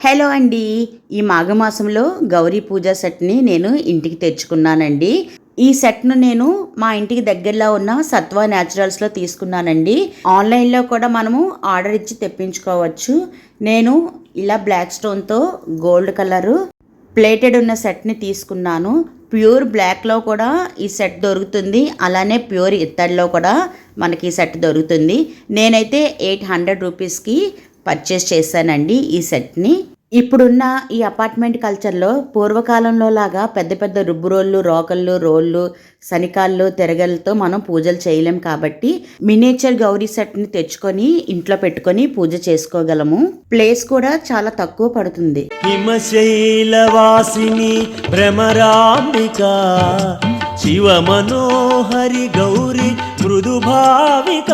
Hello అండి. ఈ మాఘమాసంలో గౌరీ పూజ సెట్ని నేను ఇంటికి తెచ్చుకున్నానండి. ఈ సెట్ను నేను మా ఇంటికి దగ్గరలో ఉన్న సత్వ న్యాచురల్స్లో తీసుకున్నానండి. ఆన్లైన్లో కూడా మనము ఆర్డర్ ఇచ్చి తెప్పించుకోవచ్చు. నేను ఇలా బ్లాక్ స్టోన్తో గోల్డ్ కలరు ప్లేటెడ్ ఉన్న సెట్ని తీసుకున్నాను. ప్యూర్ బ్లాక్లో కూడా ఈ సెట్ దొరుకుతుంది, అలానే ప్యూర్ ఇత్తడిలో కూడా మనకి ఈ సెట్ దొరుకుతుంది. నేనైతే 800 రూపీస్కి పర్చేస్ చేశానండి ఈ సెట్ని. ఇప్పుడున్న ఈ అపార్ట్మెంట్ కల్చర్లో పూర్వకాలంలో లాగా పెద్ద పెద్ద రుబ్బురోళ్ళు, రోకళ్ళు, రోళ్ళు, శనికాళ్ళు, తిరగలతో మనం పూజలు చేయలేం కాబట్టి మినియేచర్ గౌరీ సెట్ని తెచ్చుకొని ఇంట్లో పెట్టుకొని పూజ చేసుకోగలము. ప్లేస్ కూడా చాలా తక్కువ పడుతుంది. హిమశైలవాసిని భ్రమరాంబిక శివ మనోహరి గౌరీ మృదుభావిక